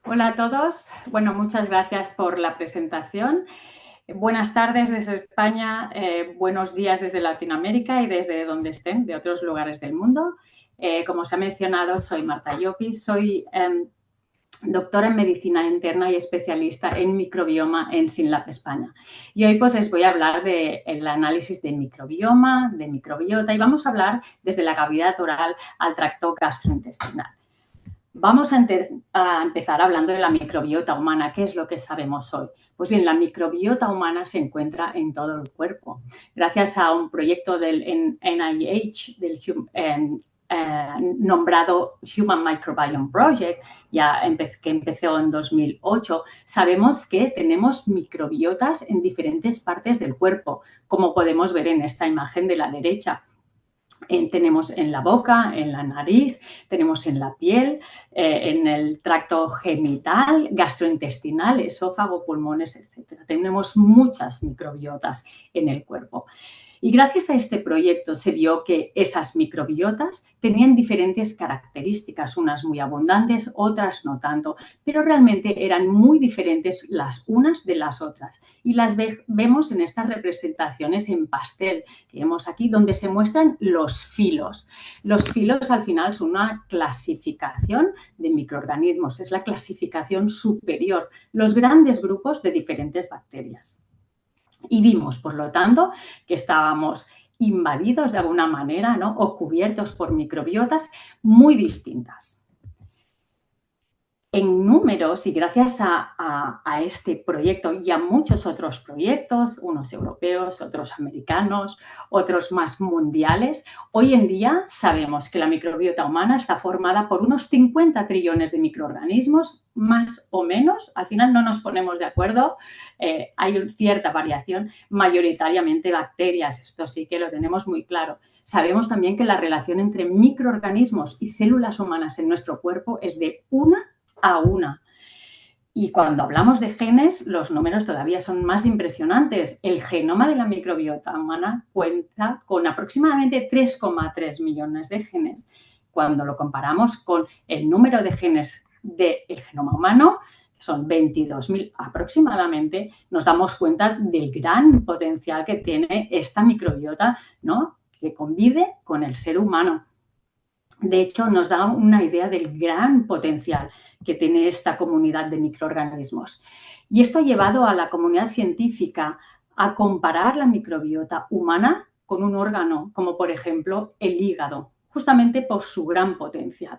Hola a todos. Bueno, muchas gracias por la presentación. Buenas tardes desde España, buenos días desde Latinoamérica y desde donde estén, de otros lugares del mundo. Como se ha mencionado, soy Marta Llopis, soy doctora en Medicina Interna y especialista en microbioma en SYNLAB España. Y hoy pues les voy a hablar del análisis de microbioma, de microbiota, y vamos a hablar desde la cavidad oral al tracto gastrointestinal. Vamos a empezar hablando de la microbiota humana. ¿Qué es lo que sabemos hoy? Pues bien, la microbiota humana se encuentra en todo el cuerpo. Gracias a un proyecto del NIH, nombrado Human Microbiome Project, que empezó en 2008, sabemos que tenemos microbiotas en diferentes partes del cuerpo, como podemos ver en esta imagen de la derecha. Tenemos en la boca, en la nariz, tenemos en la piel, en el tracto genital, gastrointestinal, esófago, pulmones, etc. Tenemos muchas microbiotas en el cuerpo. Y gracias a este proyecto se vio que esas microbiotas tenían diferentes características, unas muy abundantes, otras no tanto, pero realmente eran muy diferentes las unas de las otras. Y las vemos en estas representaciones en pastel que vemos aquí, donde se muestran los filos. Los filos al final son una clasificación de microorganismos, es la clasificación superior, los grandes grupos de diferentes bacterias. Y vimos, por lo tanto, que estábamos invadidos de alguna manera, ¿no? O cubiertos por microbiotas muy distintas. En números, y gracias a este proyecto y a muchos otros proyectos, unos europeos, otros americanos, otros más mundiales, hoy en día sabemos que la microbiota humana está formada por unos 50 trillones de microorganismos, más o menos. Al final no nos ponemos de acuerdo, hay cierta variación, mayoritariamente bacterias, esto sí que lo tenemos muy claro. Sabemos también que la relación entre microorganismos y células humanas en nuestro cuerpo es de 1:1. Y cuando hablamos de genes, los números todavía son más impresionantes. El genoma de la microbiota humana cuenta con aproximadamente 3,3 millones de genes. Cuando lo comparamos con el número de genes del genoma humano, que son 22.000 aproximadamente, nos damos cuenta del gran potencial que tiene esta microbiota, ¿no? Que convive con el ser humano. De hecho, nos da una idea del gran potencial que tiene esta comunidad de microorganismos. Y esto ha llevado a la comunidad científica a comparar la microbiota humana con un órgano, como por ejemplo el hígado, justamente por su gran potencial.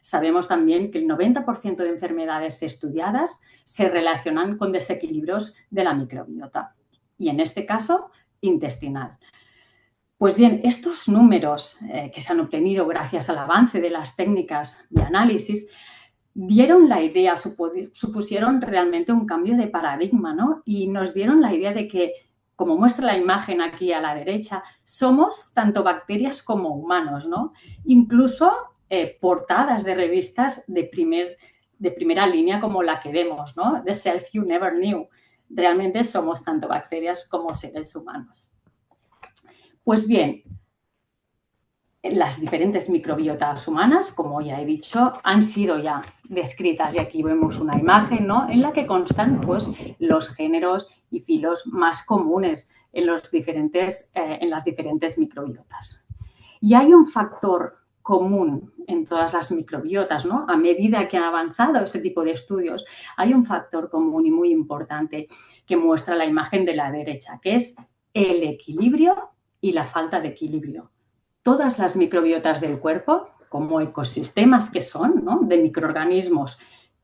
Sabemos también que el 90% de enfermedades estudiadas se relacionan con desequilibrios de la microbiota, y en este caso, intestinal. Pues bien, estos números que se han obtenido gracias al avance de las técnicas de análisis dieron la idea, supusieron realmente un cambio de paradigma, ¿no? Y nos dieron la idea de que, como muestra la imagen aquí a la derecha, somos tanto bacterias como humanos, ¿no? Incluso portadas de revistas de primera línea como la que vemos, ¿no? The Self You Never Knew. Realmente somos tanto bacterias como seres humanos. Pues bien, las diferentes microbiotas humanas, como ya he dicho, han sido ya descritas, y aquí vemos una imagen, ¿no?, en la que constan pues, los géneros y filos más comunes en las diferentes microbiotas. Y hay un factor común en todas las microbiotas, ¿no? A medida que han avanzado este tipo de estudios, hay un factor común y muy importante que muestra la imagen de la derecha, que es el equilibrio y la falta de equilibrio. Todas las microbiotas del cuerpo, como ecosistemas que son, ¿no?, de microorganismos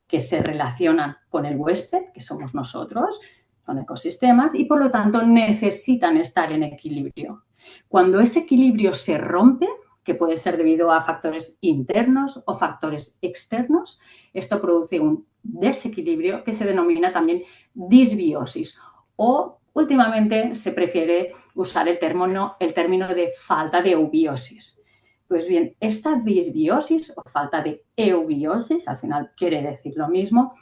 que se relacionan con el huésped, que somos nosotros, son ecosistemas, y por lo tanto necesitan estar en equilibrio. Cuando ese equilibrio se rompe, que puede ser debido a factores internos o factores externos, esto produce un desequilibrio que se denomina también disbiosis, o últimamente se prefiere usar el término de falta de eubiosis. Pues bien, esta disbiosis o falta de eubiosis, al final quiere decir lo mismo,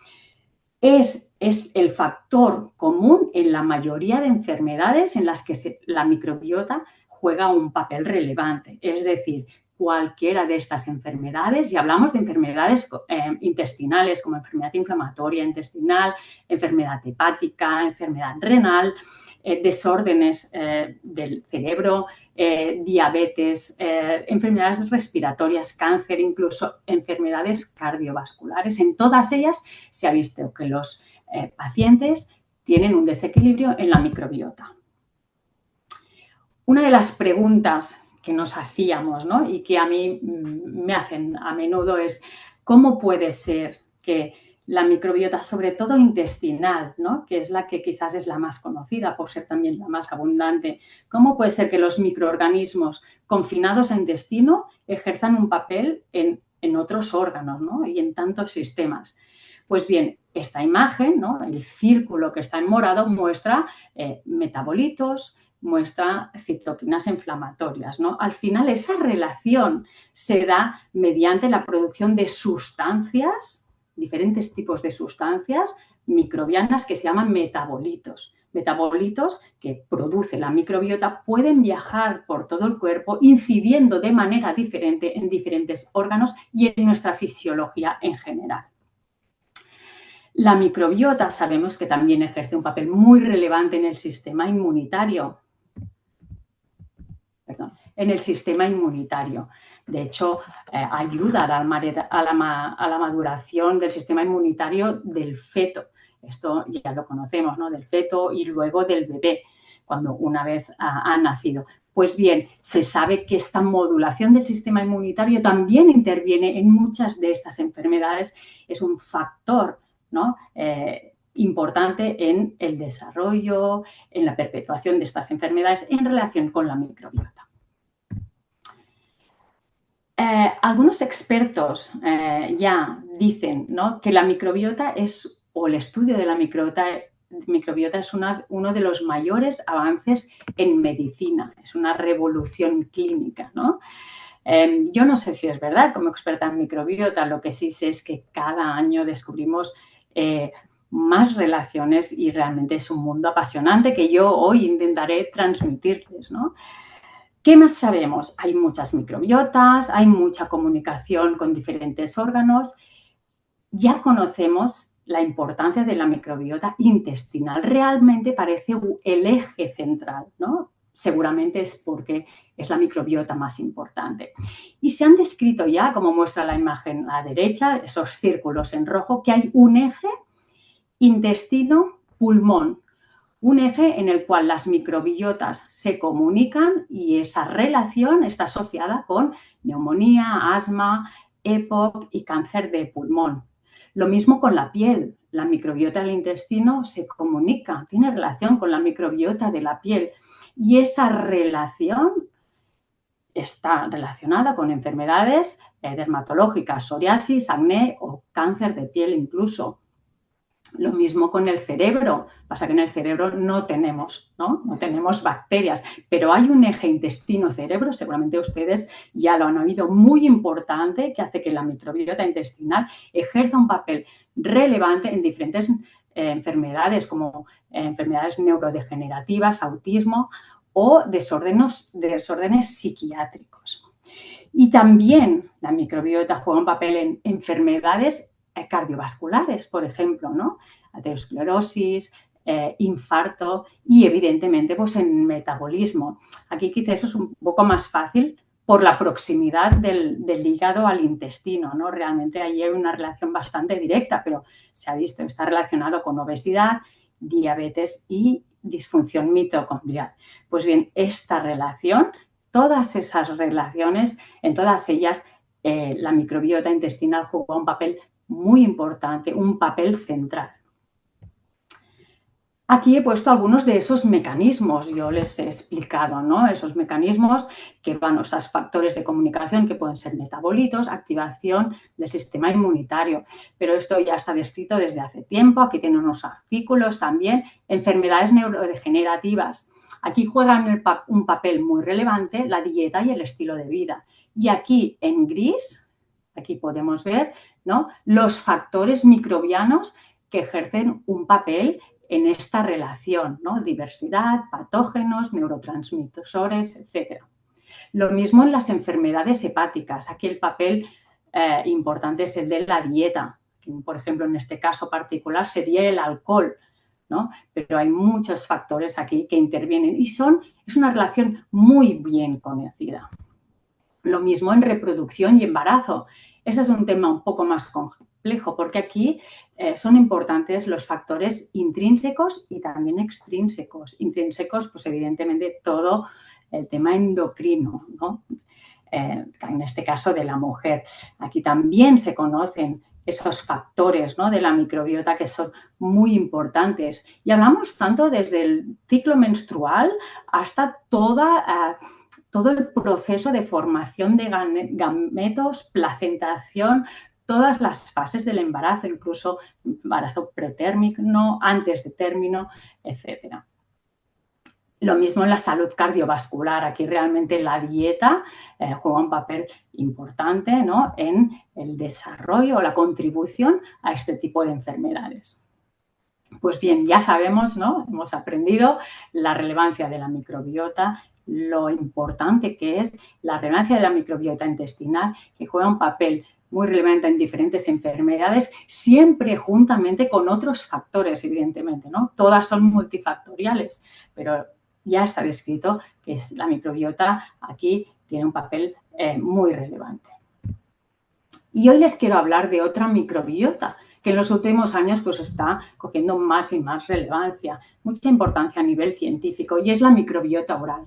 es el factor común en la mayoría de enfermedades en las que la microbiota juega un papel relevante. Es decir, cualquiera de estas enfermedades, y hablamos de enfermedades intestinales como enfermedad inflamatoria intestinal, enfermedad hepática, enfermedad renal, desórdenes del cerebro, diabetes, enfermedades respiratorias, cáncer, incluso enfermedades cardiovasculares. En todas ellas se ha visto que los pacientes tienen un desequilibrio en la microbiota. Una de las preguntas que nos hacíamos, ¿no?, y que a mí me hacen a menudo es ¿cómo puede ser que la microbiota, sobre todo intestinal, ¿no?, que es la que quizás es la más conocida por ser también la más abundante, cómo puede ser que los microorganismos confinados al intestino ejerzan un papel en otros órganos, ¿no?, y en tantos sistemas? Pues bien, esta imagen, ¿no?, el círculo que está en morado muestra metabolitos, muestra citoquinas inflamatorias, ¿no? Al final, esa relación se da mediante la producción de sustancias, diferentes tipos de sustancias microbianas que se llaman metabolitos. Metabolitos que produce la microbiota pueden viajar por todo el cuerpo, incidiendo de manera diferente en diferentes órganos y en nuestra fisiología en general. La microbiota sabemos que también ejerce un papel muy relevante en el sistema inmunitario. En el sistema inmunitario. De hecho, ayuda a la maduración del sistema inmunitario del feto. Esto ya lo conocemos, ¿no?, del feto y luego del bebé, cuando una vez ha nacido. Pues bien, se sabe que esta modulación del sistema inmunitario también interviene en muchas de estas enfermedades. Es un factor, ¿no?, importante en el desarrollo, en la perpetuación de estas enfermedades en relación con la microbiota. Algunos expertos ya dicen, ¿no?, que la microbiota o el estudio de la microbiota es uno de los mayores avances en medicina, es una revolución clínica, ¿no? Yo no sé si es verdad, como experta en microbiota, lo que sí sé es que cada año descubrimos más relaciones y realmente es un mundo apasionante que yo hoy intentaré transmitirles, ¿no? ¿Qué más sabemos? Hay muchas microbiotas, hay mucha comunicación con diferentes órganos. Ya conocemos la importancia de la microbiota intestinal. Realmente parece el eje central, ¿no? Seguramente es porque es la microbiota más importante. Y se han descrito ya, como muestra la imagen a la derecha, esos círculos en rojo, que hay un eje intestino-pulmón. Un eje en el cual las microbiotas se comunican y esa relación está asociada con neumonía, asma, EPOC y cáncer de pulmón. Lo mismo con la piel. La microbiota del intestino se comunica, tiene relación con la microbiota de la piel y esa relación está relacionada con enfermedades dermatológicas, psoriasis, acné o cáncer de piel incluso. Lo mismo con el cerebro. Pasa que en el cerebro no tenemos bacterias, pero hay un eje intestino-cerebro, seguramente ustedes ya lo han oído, muy importante, que hace que la microbiota intestinal ejerza un papel relevante en diferentes enfermedades, como enfermedades neurodegenerativas, autismo o desórdenes psiquiátricos. Y también la microbiota juega un papel en enfermedades cardiovasculares, por ejemplo, ¿no?, aterosclerosis, infarto y, evidentemente, pues en metabolismo. Aquí quizás eso es un poco más fácil por la proximidad del hígado al intestino, ¿no? Realmente ahí hay una relación bastante directa, pero se ha visto que está relacionado con obesidad, diabetes y disfunción mitocondrial. Pues bien, esta relación, todas esas relaciones, en todas ellas la microbiota intestinal juega un papel muy importante, un papel central. Aquí he puesto algunos de esos mecanismos, yo les he explicado, ¿no?, esos mecanismos que van, esos factores de comunicación que pueden ser metabolitos, activación del sistema inmunitario, pero esto ya está descrito desde hace tiempo. Aquí tienen unos artículos también, enfermedades neurodegenerativas. Aquí juegan un papel muy relevante la dieta y el estilo de vida. Y aquí en gris, aquí podemos ver, ¿no?, los factores microbianos que ejercen un papel en esta relación, ¿no?, diversidad, patógenos, neurotransmisores, etc. Lo mismo en las enfermedades hepáticas. Aquí el papel importante es el de la dieta, que, por ejemplo, en este caso particular sería el alcohol, ¿no? Pero hay muchos factores aquí que intervienen y es una relación muy bien conocida. Lo mismo en reproducción y embarazo. Ese es un tema un poco más complejo porque aquí son importantes los factores intrínsecos y también extrínsecos. Intrínsecos, pues evidentemente todo el tema endocrino, ¿no? En este caso de la mujer. Aquí también se conocen esos factores, ¿no?, de la microbiota que son muy importantes. Y hablamos tanto desde el ciclo menstrual hasta todo el proceso de formación de gametos, placentación, todas las fases del embarazo, incluso embarazo pretérmino, antes de término, etcétera. Lo mismo en la salud cardiovascular. Aquí realmente la dieta juega un papel importante, ¿no?, en el desarrollo o la contribución a este tipo de enfermedades. Pues bien, ya sabemos, ¿no?, hemos aprendido la relevancia de la microbiota, lo importante que es la relevancia de la microbiota intestinal, que juega un papel muy relevante en diferentes enfermedades, siempre juntamente con otros factores, evidentemente, ¿no? Todas son multifactoriales, pero ya está descrito que la microbiota aquí tiene un papel muy relevante. Y hoy les quiero hablar de otra microbiota que en los últimos años pues está cogiendo más y más relevancia, mucha importancia a nivel científico, y es la microbiota oral.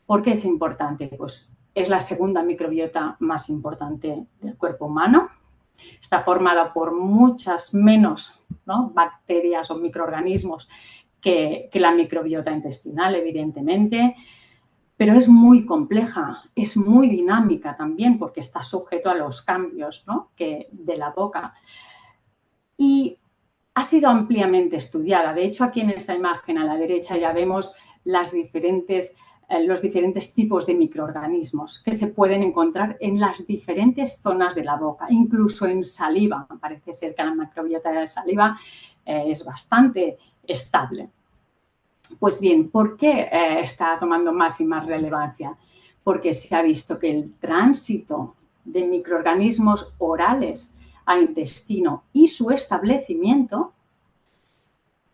¿Por qué es importante? Pues es la segunda microbiota más importante del cuerpo humano. Está formada por muchas menos, ¿no?, bacterias o microorganismos que la microbiota intestinal, evidentemente, pero es muy compleja, es muy dinámica también porque está sujeto a los cambios, ¿no?, de la boca. Y ha sido ampliamente estudiada. De hecho, aquí en esta imagen a la derecha ya vemos los diferentes tipos de microorganismos que se pueden encontrar en las diferentes zonas de la boca, incluso en saliva. Parece ser que la microbiota de la saliva es bastante estable. Pues bien, ¿por qué está tomando más y más relevancia? Porque se ha visto que el tránsito de microorganismos orales a intestino y su establecimiento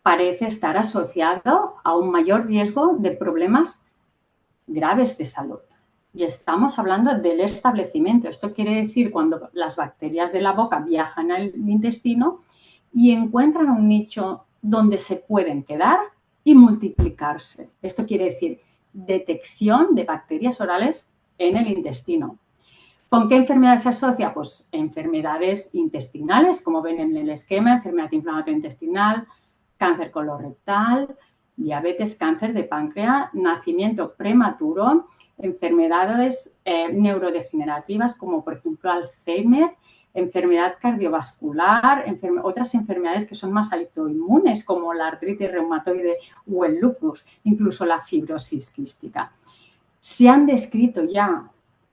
parece estar asociado a un mayor riesgo de problemas graves de salud. Y estamos hablando del establecimiento. Esto quiere decir cuando las bacterias de la boca viajan al intestino y encuentran un nicho donde se pueden quedar y multiplicarse. Esto quiere decir detección de bacterias orales en el intestino. ¿Con qué enfermedades se asocia? Pues enfermedades intestinales, como ven en el esquema, enfermedad inflamatoria intestinal, cáncer colorectal, diabetes, cáncer de páncreas, nacimiento prematuro, enfermedades neurodegenerativas como por ejemplo Alzheimer, enfermedad cardiovascular, otras enfermedades que son más autoinmunes como la artritis reumatoide o el lupus, incluso la fibrosis quística. Se han descrito ya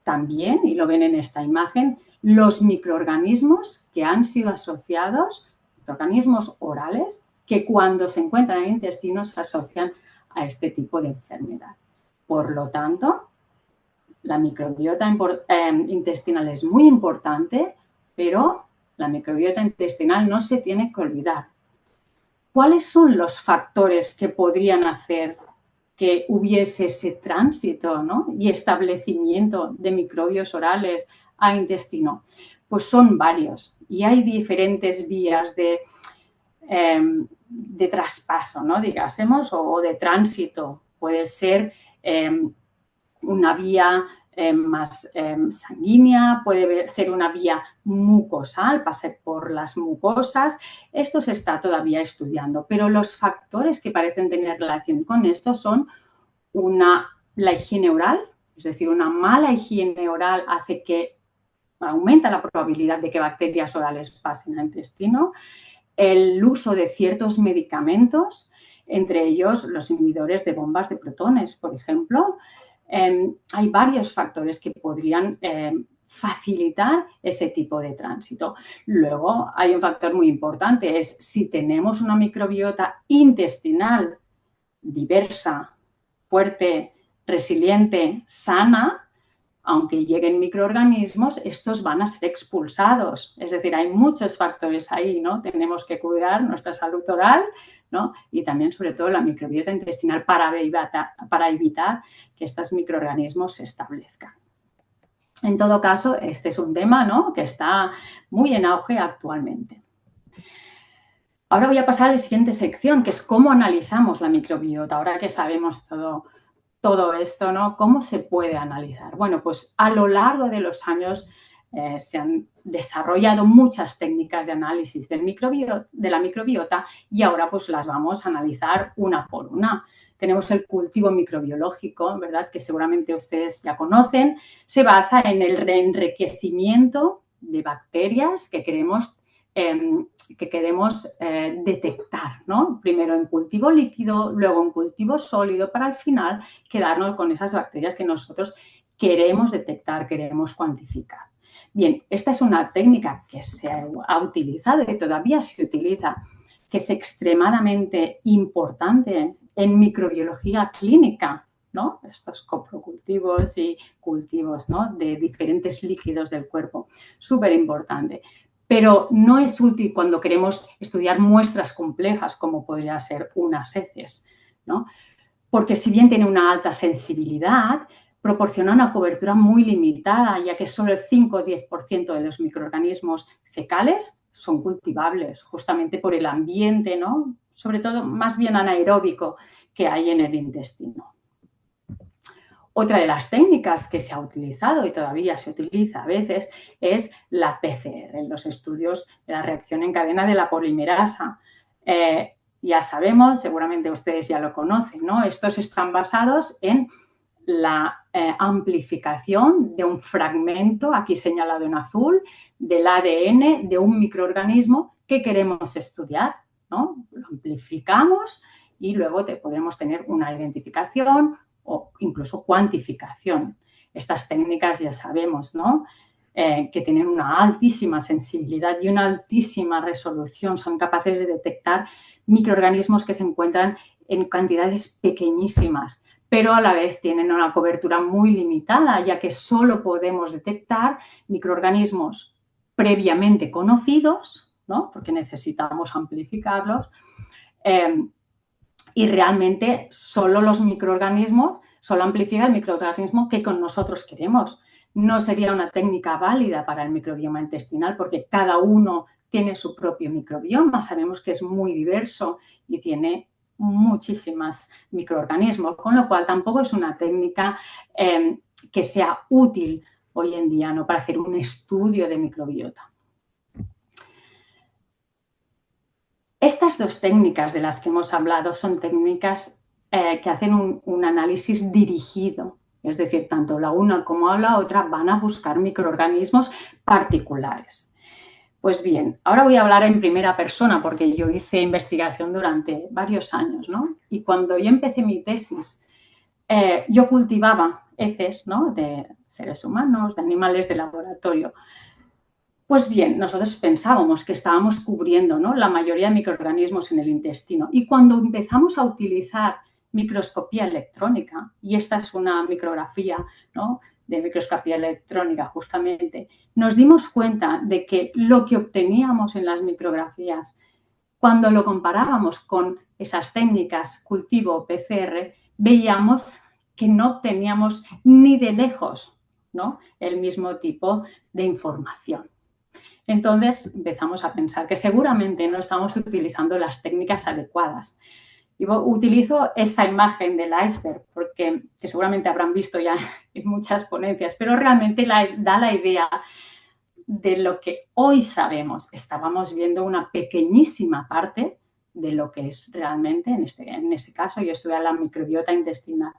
también, y lo ven en esta imagen, los microorganismos que han sido asociados, microorganismos orales, que cuando se encuentran en el intestino se asocian a este tipo de enfermedad. Por lo tanto, la microbiota intestinal es muy importante, pero la microbiota intestinal no se tiene que olvidar. ¿Cuáles son los factores que podrían hacer que hubiese ese tránsito, ¿no?, y establecimiento de microbios orales a intestino? Pues son varios y hay diferentes vías de traspaso, ¿no?, digásemos, o de tránsito. Puede ser una vía más sanguínea, puede ser una vía mucosal, pasar por las mucosas. Esto se está todavía estudiando, pero los factores que parecen tener relación con esto son la higiene oral, es decir, una mala higiene oral hace que aumenta la probabilidad de que bacterias orales pasen al intestino, el uso de ciertos medicamentos, entre ellos los inhibidores de bombas de protones, por ejemplo. Hay varios factores que podrían facilitar ese tipo de tránsito. Luego hay un factor muy importante, es si tenemos una microbiota intestinal diversa, fuerte, resiliente, sana, aunque lleguen microorganismos, estos van a ser expulsados. Es decir, hay muchos factores ahí, ¿no? Tenemos que cuidar nuestra salud oral, ¿no? Y también, sobre todo, la microbiota intestinal para evitar que estos microorganismos se establezcan. En todo caso, este es un tema, ¿no?, que está muy en auge actualmente. Ahora voy a pasar a la siguiente sección, que es cómo analizamos la microbiota. Ahora que sabemos todo esto, ¿no?, ¿cómo se puede analizar? Bueno, pues a lo largo de los años se han desarrollado muchas técnicas de análisis de la microbiota y ahora pues las vamos a analizar una por una. Tenemos el cultivo microbiológico, ¿verdad?, que seguramente ustedes ya conocen. Se basa en el enriquecimiento de bacterias que queremos detectar, ¿no? Primero en cultivo líquido, luego en cultivo sólido, para al final quedarnos con esas bacterias que nosotros queremos detectar, queremos cuantificar. Bien, esta es una técnica que se ha utilizado y todavía se utiliza, que es extremadamente importante en microbiología clínica, ¿no? Estos coprocultivos y cultivos, ¿no?, de diferentes líquidos del cuerpo, súper importante. Pero no es útil cuando queremos estudiar muestras complejas, como podría ser unas heces, ¿no? Porque si bien tiene una alta sensibilidad, proporciona una cobertura muy limitada, ya que solo el 5 o 10% de los microorganismos fecales son cultivables, justamente por el ambiente, ¿no?, sobre todo más bien anaeróbico, que hay en el intestino. Otra de las técnicas que se ha utilizado y todavía se utiliza a veces es la PCR, los estudios de la reacción en cadena de la polimerasa. Ya sabemos, seguramente ustedes ya lo conocen, ¿no? Estos están basados en la amplificación de un fragmento, aquí señalado en azul, del ADN de un microorganismo que queremos estudiar, ¿no? Lo amplificamos y luego podremos tener una identificación o incluso cuantificación. Estas técnicas ya sabemos, ¿no?, que tienen una altísima sensibilidad y una altísima resolución. Son capaces de detectar microorganismos que se encuentran en cantidades pequeñísimas, pero a la vez tienen una cobertura muy limitada, ya que solo podemos detectar microorganismos previamente conocidos, ¿no?, porque necesitamos amplificarlos, y realmente solo amplifica el microorganismo que con nosotros queremos. No sería una técnica válida para el microbioma intestinal porque cada uno tiene su propio microbioma. Sabemos que es muy diverso y tiene muchísimos microorganismos, con lo cual tampoco es una técnica que sea útil hoy en día, ¿no?, para hacer un estudio de microbiota. Estas dos técnicas de las que hemos hablado son técnicas que hacen un análisis dirigido, es decir, tanto la una como la otra van a buscar microorganismos particulares. Pues bien, ahora voy a hablar en primera persona porque yo hice investigación durante varios años, ¿no? Y cuando yo empecé mi tesis, yo cultivaba heces, ¿no?, de seres humanos, de animales de laboratorio. Pues bien, nosotros pensábamos que estábamos cubriendo, ¿no?, la mayoría de microorganismos en el intestino. Y cuando empezamos a utilizar microscopía electrónica, y esta es una micrografía, ¿no?, de microscopía electrónica justamente, nos dimos cuenta de que lo que obteníamos en las micrografías, cuando lo comparábamos con esas técnicas cultivo PCR, veíamos que no obteníamos ni de lejos, ¿no?, el mismo tipo de información. Entonces empezamos a pensar que seguramente no estamos utilizando las técnicas adecuadas. Y utilizo esta imagen del iceberg porque que seguramente habrán visto ya en muchas ponencias, pero realmente da la idea de lo que hoy sabemos. Estábamos viendo una pequeñísima parte de lo que es realmente, en ese caso yo estudié la microbiota intestinal,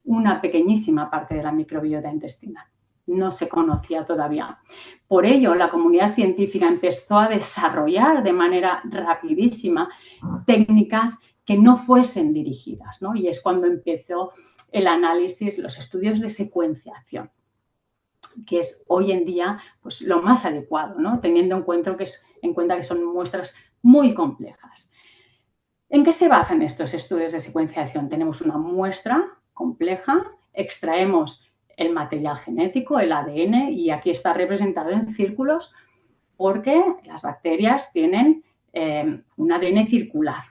una pequeñísima parte de la microbiota intestinal. No se conocía todavía. Por ello, la comunidad científica empezó a desarrollar de manera rapidísima técnicas que no fuesen dirigidas, ¿no? Y es cuando empezó el análisis, los estudios de secuenciación, que es hoy en día pues, lo más adecuado, ¿no?, teniendo en cuenta que son muestras muy complejas. ¿En qué se basan estos estudios de secuenciación? Tenemos una muestra compleja extraemos el material genético, el ADN, y aquí está representado en círculos porque las bacterias tienen un ADN circular.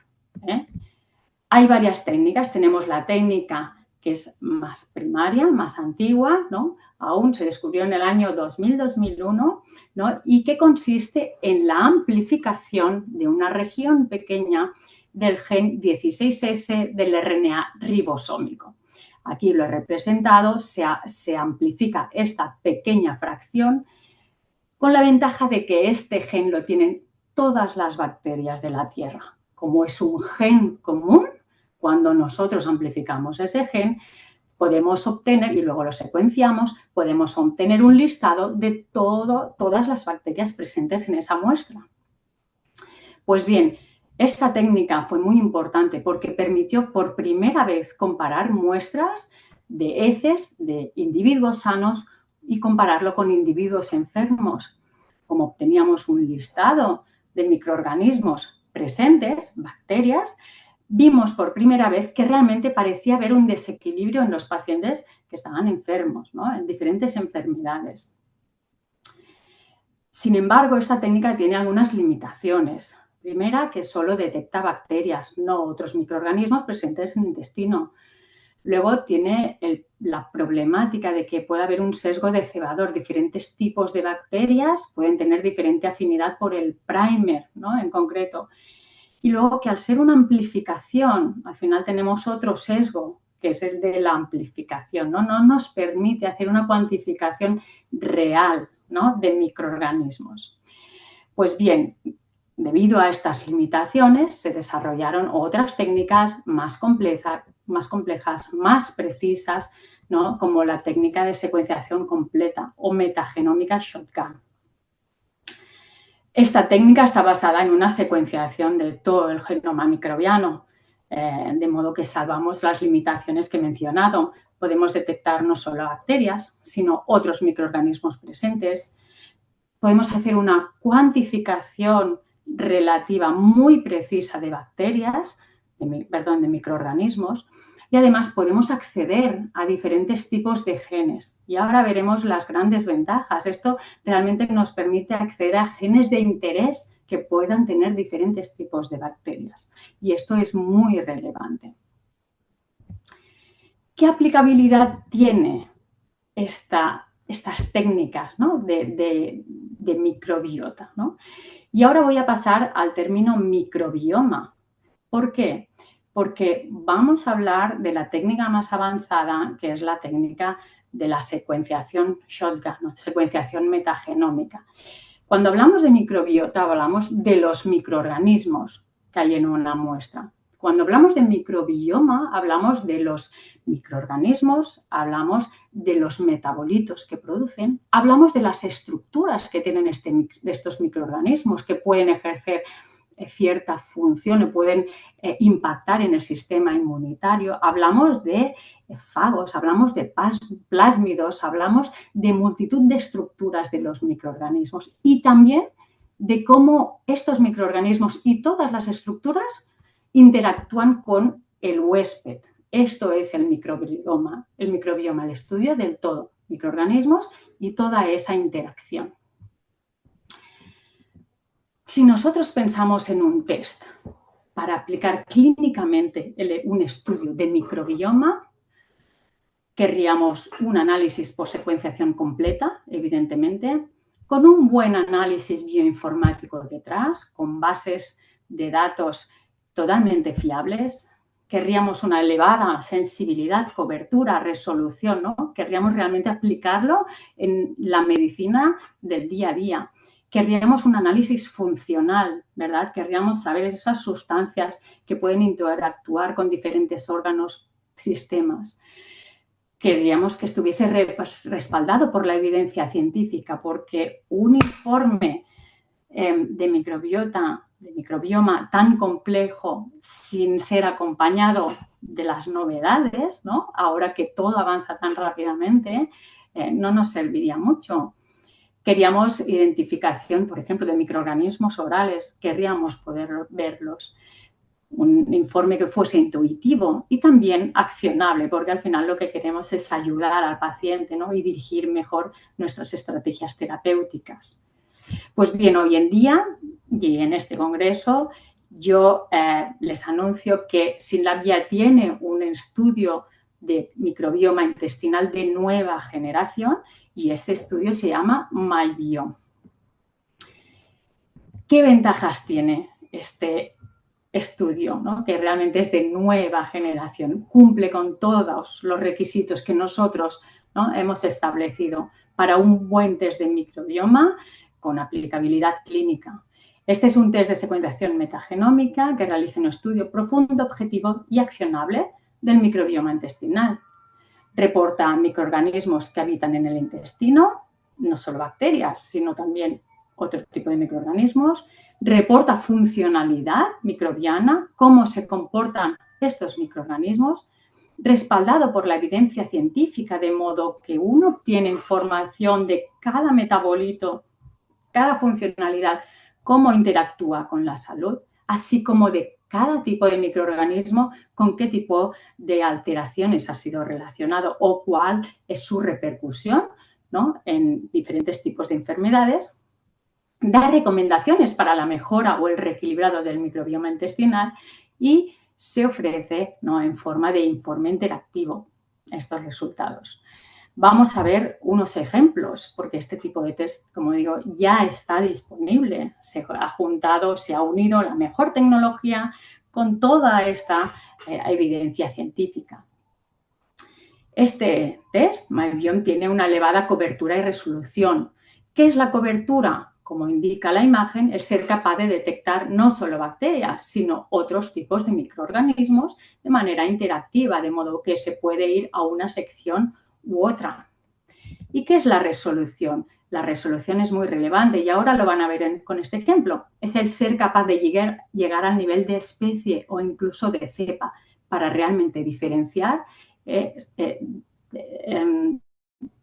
Hay varias técnicas. Tenemos la técnica que es más primaria, más antigua, ¿no? Aún se descubrió en el año 2000-2001, ¿no? Y que consiste en la amplificación de una región pequeña del gen 16S del RNA ribosómico. Aquí lo he representado, se amplifica esta pequeña fracción con la ventaja de que este gen lo tienen todas las bacterias de la Tierra. Como es un gen común, cuando nosotros amplificamos ese gen, podemos obtener, y luego lo secuenciamos, podemos obtener un listado de todas las bacterias presentes en esa muestra. Pues bien, esta técnica fue muy importante porque permitió por primera vez comparar muestras de heces de individuos sanos y compararlo con individuos enfermos. Como obteníamos un listado de microorganismos presentes, bacterias, vimos por primera vez que realmente parecía haber un desequilibrio en los pacientes que estaban enfermos, ¿no? En diferentes enfermedades. Sin embargo, esta técnica tiene algunas limitaciones. Primera, que solo detecta bacterias, no otros microorganismos presentes en el intestino. Luego tiene la problemática de que puede haber un sesgo de cebador. Diferentes tipos de bacterias pueden tener diferente afinidad por el primer, ¿no? En concreto. Y luego que al ser una amplificación, al final tenemos otro sesgo, que es el de la amplificación, ¿no? No nos permite hacer una cuantificación real, ¿no? De microorganismos. Pues bien, debido a estas limitaciones se desarrollaron otras técnicas más complejas, más precisas, ¿no? Como la técnica de secuenciación completa o metagenómica shotgun. Esta técnica está basada en una secuenciación de todo el genoma microbiano, de modo que salvamos las limitaciones que he mencionado. Podemos detectar no solo bacterias, sino otros microorganismos presentes. Podemos hacer una cuantificación relativa muy precisa de bacterias, de microorganismos, y además podemos acceder a diferentes tipos de genes. Y ahora veremos las grandes ventajas. Esto realmente nos permite acceder a genes de interés que puedan tener diferentes tipos de bacterias. Y esto es muy relevante. ¿Qué aplicabilidad tiene estas técnicas, ¿no? de microbiota, ¿no? Y ahora voy a pasar al término microbioma. ¿Por qué? Porque vamos a hablar de la técnica más avanzada, que es la técnica de la secuenciación shotgun, ¿no? Secuenciación metagenómica. Cuando hablamos de microbiota, hablamos de los microorganismos que hay en una muestra. Cuando hablamos de microbioma, hablamos de los microorganismos, hablamos de los metabolitos que producen, hablamos de las estructuras que tienen estos microorganismos que pueden ejercer cierta función y pueden impactar en el sistema inmunitario. Hablamos de fagos, hablamos de plásmidos, hablamos de multitud de estructuras de los microorganismos y también de cómo estos microorganismos y todas las estructuras interactúan con el huésped. Esto es el microbioma, el estudio del todo, microorganismos y toda esa interacción. Si nosotros pensamos en un test para aplicar clínicamente un estudio de microbioma, querríamos un análisis por secuenciación completa, evidentemente, con un buen análisis bioinformático detrás, con bases de datos totalmente fiables. Querríamos una elevada sensibilidad, cobertura, resolución, ¿no? Querríamos realmente aplicarlo en la medicina del día a día. Querríamos un análisis funcional, ¿verdad? Querríamos saber esas sustancias que pueden interactuar con diferentes órganos, sistemas. Querríamos que estuviese respaldado por la evidencia científica, porque un informe de microbioma tan complejo sin ser acompañado de las novedades, ¿no? Ahora que todo avanza tan rápidamente, no nos serviría mucho. Queríamos identificación, por ejemplo, de microorganismos orales, querríamos poder verlos. un informe que fuese intuitivo y también accionable, porque al final lo que queremos es ayudar al paciente, ¿no? Y dirigir mejor nuestras estrategias terapéuticas. Pues bien, hoy en día y en este congreso yo les anuncio que SYNLAB ya tiene un estudio de microbioma intestinal de nueva generación y ese estudio se llama MyBiome. ¿Qué ventajas tiene este estudio, ¿no? Que realmente es de nueva generación? Cumple con todos los requisitos que nosotros, ¿no?, hemos establecido para un buen test de microbioma con aplicabilidad clínica. Este es un test de secuenciación metagenómica que realiza un estudio profundo, objetivo y accionable del microbioma intestinal. Reporta microorganismos que habitan en el intestino, no solo bacterias, sino también otro tipo de microorganismos. Reporta funcionalidad microbiana, cómo se comportan estos microorganismos, respaldado por la evidencia científica, de modo que uno obtiene información de cada metabolito, cada funcionalidad, cómo interactúa con la salud, así como de cada tipo de microorganismo, con qué tipo de alteraciones ha sido relacionado o cuál es su repercusión, ¿no?, en diferentes tipos de enfermedades. Da recomendaciones para la mejora o el reequilibrado del microbioma intestinal y se ofrece, ¿no?, en forma de informe interactivo estos resultados. Vamos a ver unos ejemplos, porque este tipo de test, como digo, ya está disponible. Se ha unido la mejor tecnología con toda esta evidencia científica. Este test, MyBiome, tiene una elevada cobertura y resolución. ¿Qué es la cobertura? Como indica la imagen, el ser capaz de detectar no solo bacterias, sino otros tipos de microorganismos de manera interactiva, de modo que se puede ir a una sección u otra. ¿Y qué es la resolución? La resolución es muy relevante y ahora lo van a ver con este ejemplo. Es el ser capaz de llegar al nivel de especie o incluso de cepa para realmente diferenciar,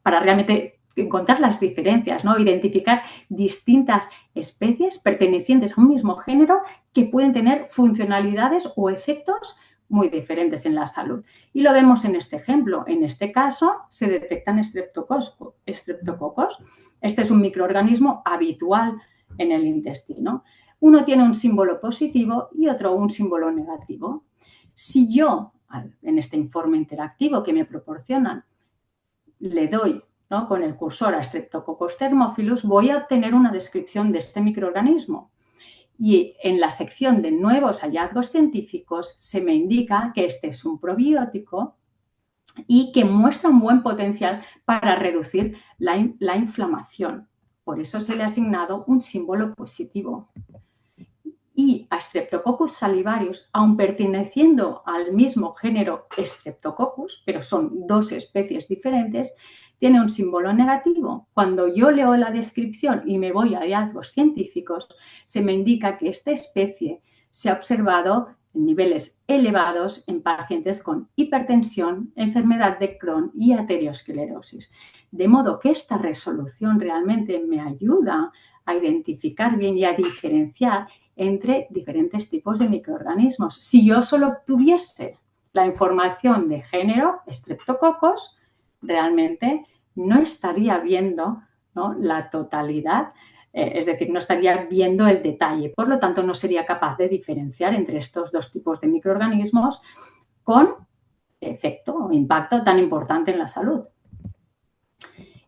para realmente encontrar las diferencias, ¿no?, identificar distintas especies pertenecientes a un mismo género que pueden tener funcionalidades o efectos muy diferentes en la salud. Y lo vemos en este ejemplo. En este caso se detectan estreptococos. Este es un microorganismo habitual en el intestino. Uno tiene un símbolo positivo y otro un símbolo negativo. Si yo, en este informe interactivo que me proporcionan, le doy, ¿no?, con el cursor a Streptococcus thermophilus, voy a obtener una descripción de este microorganismo. Y en la sección de nuevos hallazgos científicos se me indica que este es un probiótico y que muestra un buen potencial para reducir la inflamación. Por eso se le ha asignado un símbolo positivo. Y a Streptococcus salivarius, aun perteneciendo al mismo género Streptococcus, pero son dos especies diferentes, tiene un símbolo negativo. Cuando yo leo la descripción y me voy a hallazgos científicos, se me indica que esta especie se ha observado en niveles elevados en pacientes con hipertensión, enfermedad de Crohn y arteriosclerosis. De modo que esta resolución realmente me ayuda a identificar bien y a diferenciar entre diferentes tipos de microorganismos. Si yo solo obtuviese la información de género, Streptococcus, realmente no estaría viendo, ¿no?, la totalidad, es decir, no estaría viendo el detalle. Por lo tanto, no sería capaz de diferenciar entre estos dos tipos de microorganismos con efecto o impacto tan importante en la salud.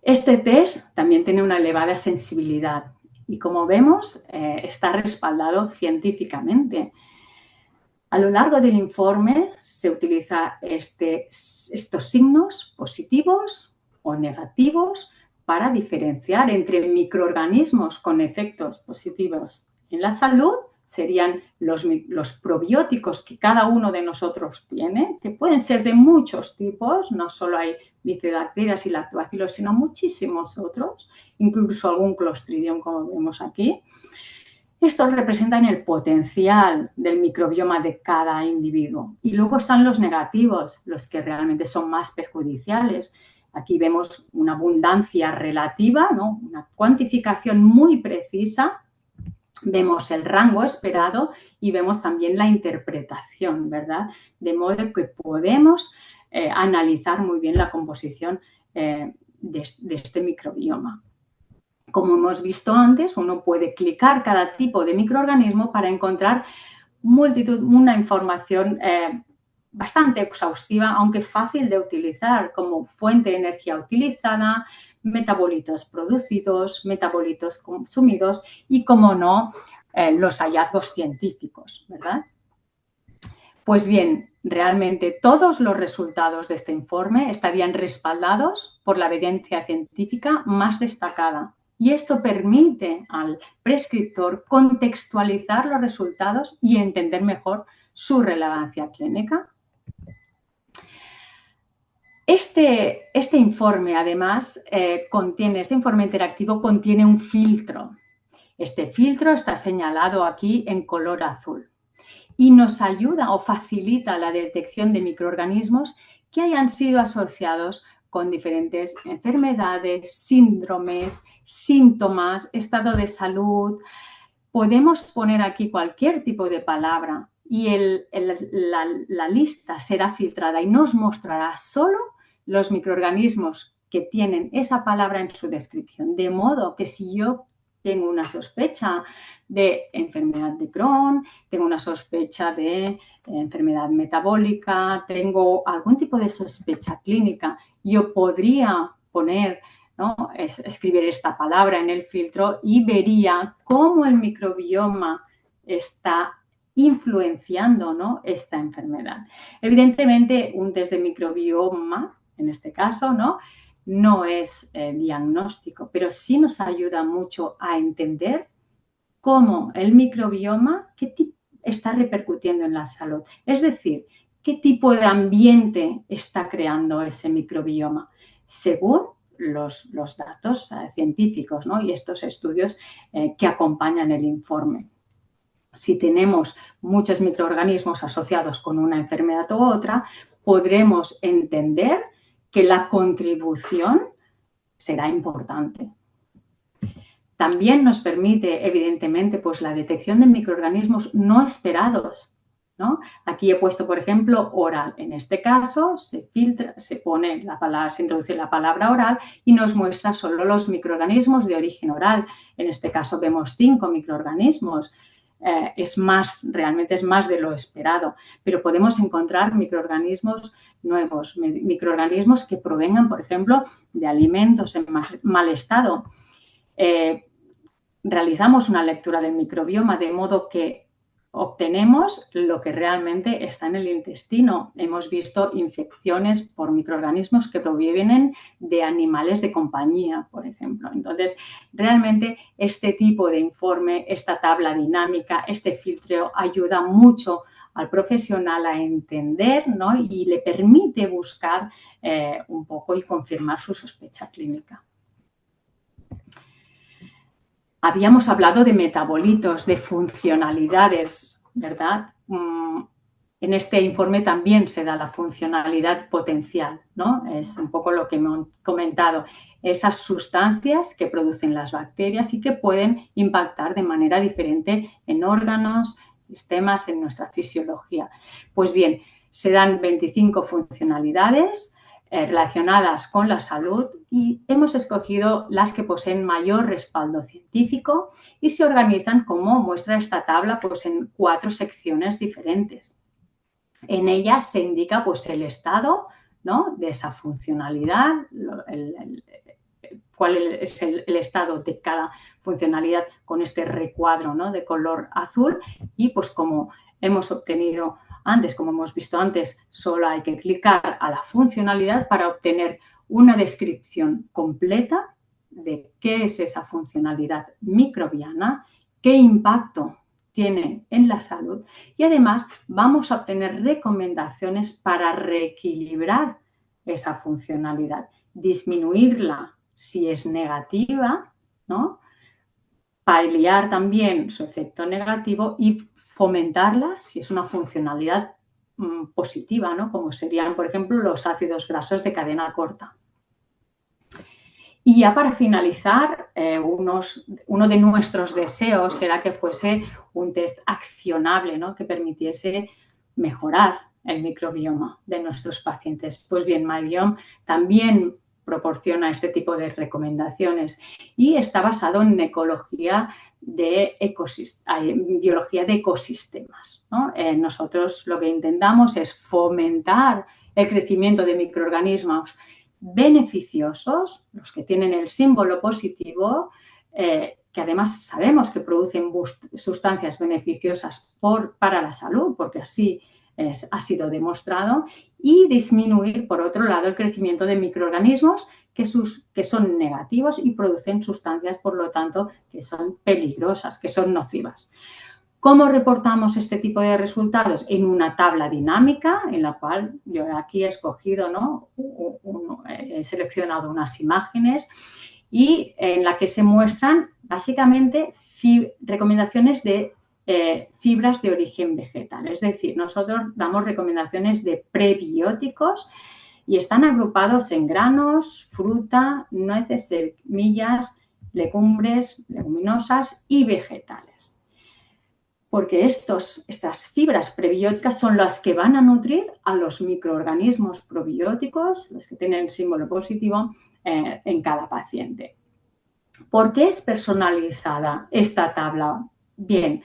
Este test también tiene una elevada sensibilidad y, como vemos, está respaldado científicamente. A lo largo del informe se utilizan estos signos positivos o negativos para diferenciar entre microorganismos con efectos positivos en la salud. Serían los probióticos que cada uno de nosotros tiene, que pueden ser de muchos tipos, no solo hay bifidobacterias y lactobacilos, sino muchísimos otros, incluso algún Clostridium, como vemos aquí. Estos representan el potencial del microbioma de cada individuo. Y luego están los negativos, los que realmente son más perjudiciales. Aquí vemos una abundancia relativa, ¿no?, una cuantificación muy precisa vemos el rango esperado y vemos también la interpretación, ¿verdad? De modo que podemos analizar muy bien la composición de este microbioma. Como hemos visto antes, uno puede clicar cada tipo de microorganismo para encontrar una información bastante exhaustiva, aunque fácil de utilizar, como fuente de energía utilizada, metabolitos producidos, metabolitos consumidos y, como no, los hallazgos científicos, ¿verdad? Pues bien, realmente todos los resultados de este informe estarían respaldados por la evidencia científica más destacada. Y esto permite al prescriptor contextualizar los resultados y entender mejor su relevancia clínica. Este informe, además, este informe interactivo contiene un filtro. Este filtro está señalado aquí en color azul y nos ayuda o facilita la detección de microorganismos que hayan sido asociados con diferentes enfermedades, síndromes, síntomas, estado de salud. Podemos poner aquí cualquier tipo de palabra y la lista será filtrada y nos mostrará solo los microorganismos que tienen esa palabra en su descripción. De modo que si yo tengo una sospecha de enfermedad de Crohn, tengo una sospecha de enfermedad metabólica, tengo algún tipo de sospecha clínica, yo podría poner, ¿no?, escribir esta palabra en el filtro y vería cómo el microbioma está influenciando, ¿no?, esta enfermedad. Evidentemente, un test de microbioma, en este caso, no es diagnóstico, pero sí nos ayuda mucho a entender cómo el microbioma está repercutiendo en la salud. Es decir, qué tipo de ambiente está creando ese microbioma según los datos científicos, ¿no?, y estos estudios que acompañan el informe. Si tenemos muchos microorganismos asociados con una enfermedad u otra, podremos entender que la contribución será importante. También nos permite, evidentemente, pues la detección de microorganismos no esperados, ¿no? Aquí he puesto, por ejemplo, oral. En este caso, se filtra, se introduce la palabra oral y nos muestra solo los microorganismos de origen oral. En este caso vemos 5 microorganismos. Realmente es más de lo esperado, pero podemos encontrar microorganismos nuevos, microorganismos que provengan, por ejemplo, de alimentos en mal estado. Realizamos una lectura del microbioma de modo que obtenemos lo que realmente está en el intestino. Hemos visto infecciones por microorganismos que provienen de animales de compañía, por ejemplo. Entonces, realmente este tipo de informe, esta tabla dinámica, este filtro ayuda mucho al profesional a entender, ¿no?, y le permite buscar un poco y confirmar su sospecha clínica. Habíamos hablado de metabolitos, de funcionalidades, ¿verdad? En este informe también se da la funcionalidad potencial, ¿no? Es un poco lo que hemos comentado, esas sustancias que producen las bacterias y que pueden impactar de manera diferente en órganos, sistemas, en nuestra fisiología. Pues bien, se dan 25 funcionalidades relacionadas con la salud y hemos escogido las que poseen mayor respaldo científico y se organizan, como muestra esta tabla, pues en 4 secciones diferentes. En ellas se indica pues el estado, ¿no?, de esa funcionalidad, cuál es el estado de cada funcionalidad con este recuadro, ¿no?, de color azul y pues como hemos obtenido antes, como hemos visto antes, solo hay que clicar a la funcionalidad para obtener una descripción completa de qué es esa funcionalidad microbiana, qué impacto tiene en la salud y además vamos a obtener recomendaciones para reequilibrar esa funcionalidad, disminuirla si es negativa, ¿no?, paliar también su efecto negativo y fomentarla si es una funcionalidad positiva, ¿no?, como serían, por ejemplo, los ácidos grasos de cadena corta. Y ya para finalizar, uno de nuestros deseos era que fuese un test accionable, ¿no? Que permitiese mejorar el microbioma de nuestros pacientes. Pues bien, MyBiome también proporciona este tipo de recomendaciones y está basado en biología de ecosistemas, ¿no? Nosotros lo que intentamos es fomentar el crecimiento de microorganismos beneficiosos, los que tienen el símbolo positivo, que además sabemos que producen sustancias beneficiosas para la salud, porque así ha sido demostrado, y disminuir, por otro lado, el crecimiento de microorganismos que son negativos y producen sustancias, por lo tanto, que son peligrosas, que son nocivas. ¿Cómo reportamos este tipo de resultados? En una tabla dinámica, en la cual yo aquí he escogido, ¿no? He seleccionado unas imágenes y en la que se muestran básicamente recomendaciones de fibras de origen vegetal. Es decir, nosotros damos recomendaciones de prebióticos y están agrupados en granos, fruta, nueces, semillas, legumbres, leguminosas y vegetales. Porque estas fibras prebióticas son las que van a nutrir a los microorganismos probióticos, los que tienen el símbolo positivo, en cada paciente. ¿Por qué es personalizada esta tabla? Bien,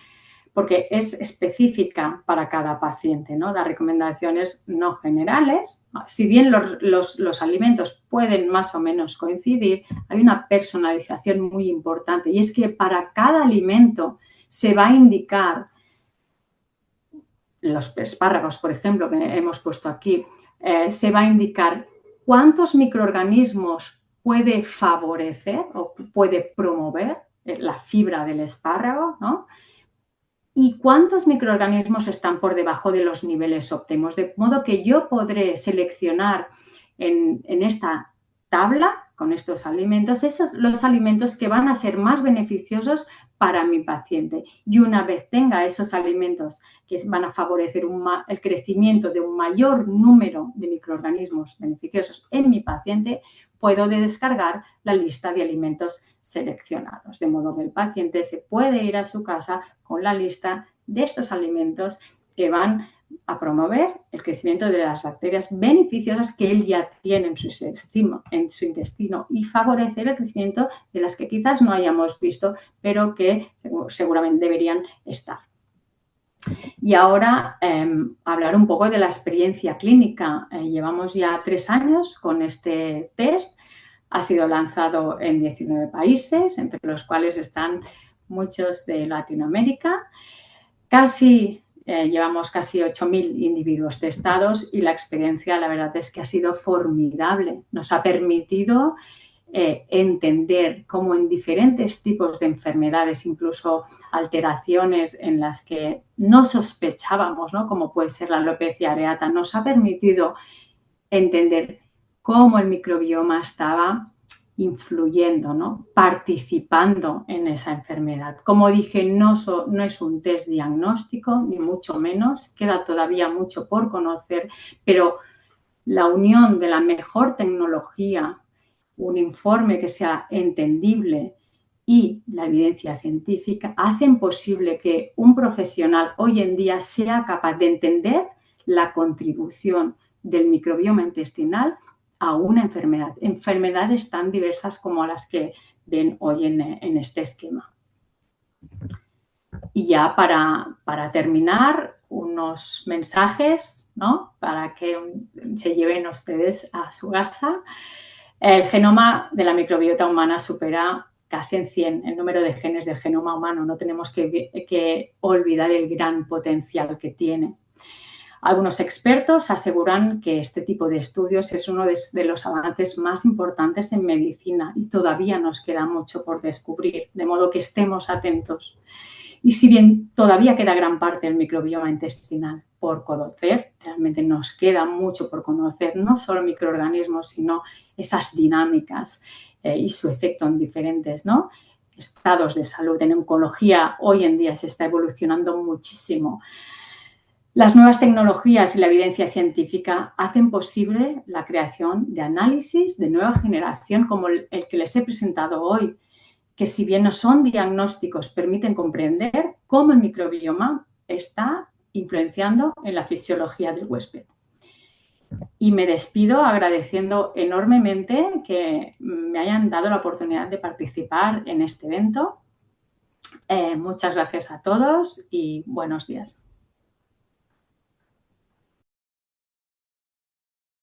porque es específica para cada paciente, ¿no? Da recomendaciones no generales. Si bien los alimentos pueden más o menos coincidir, hay una personalización muy importante y es que para cada alimento se va a indicar, los espárragos, por ejemplo, que hemos puesto aquí, se va a indicar cuántos microorganismos puede favorecer o puede promover la fibra del espárrago, ¿no? Y cuántos microorganismos están por debajo de los niveles óptimos, de modo que yo podré seleccionar en esta tabla con estos alimentos, los alimentos que van a ser más beneficiosos para mi paciente. Y una vez tenga esos alimentos que van a favorecer el crecimiento de un mayor número de microorganismos beneficiosos en mi paciente, puedo descargar la lista de alimentos seleccionados, de modo que el paciente se puede ir a su casa con la lista de estos alimentos que van a promover el crecimiento de las bacterias beneficiosas que él ya tiene en su intestino y favorecer el crecimiento de las que quizás no hayamos visto, pero que seguramente deberían estar. Y ahora hablar un poco de la experiencia clínica. Llevamos ya 3 años con este test. Ha sido lanzado en 19 países, entre los cuales están muchos de Latinoamérica. Llevamos casi 8.000 individuos testados y la experiencia, la verdad es que ha sido formidable. Nos ha permitido entender cómo en diferentes tipos de enfermedades, incluso alteraciones en las que no sospechábamos, ¿no? Como puede ser la alopecia areata, nos ha permitido entender cómo el microbioma estaba influyendo, ¿no? Participando en esa enfermedad. Como dije, no es un test diagnóstico, ni mucho menos, queda todavía mucho por conocer, pero la unión de la mejor tecnología, un informe que sea entendible y la evidencia científica hacen posible que un profesional hoy en día sea capaz de entender la contribución del microbioma intestinal a una enfermedad, enfermedades tan diversas como las que ven hoy en este esquema. Y ya para terminar, unos mensajes, ¿no? Para que se lleven ustedes a su casa. El genoma de la microbiota humana supera casi en 100 el número de genes del genoma humano. No tenemos que olvidar el gran potencial que tiene. Algunos expertos aseguran que este tipo de estudios es uno de los avances más importantes en medicina y todavía nos queda mucho por descubrir, de modo que estemos atentos. Y si bien todavía queda gran parte del microbioma intestinal por conocer, realmente nos queda mucho por conocer, no solo microorganismos, sino esas dinámicas y su efecto en diferentes, ¿no? Estados de salud. En oncología hoy en día se está evolucionando muchísimo. Las nuevas tecnologías y la evidencia científica hacen posible la creación de análisis de nueva generación como el que les he presentado hoy, que si bien no son diagnósticos, permiten comprender cómo el microbioma está influenciando en la fisiología del huésped. Y me despido agradeciendo enormemente que me hayan dado la oportunidad de participar en este evento. Muchas gracias a todos y buenos días.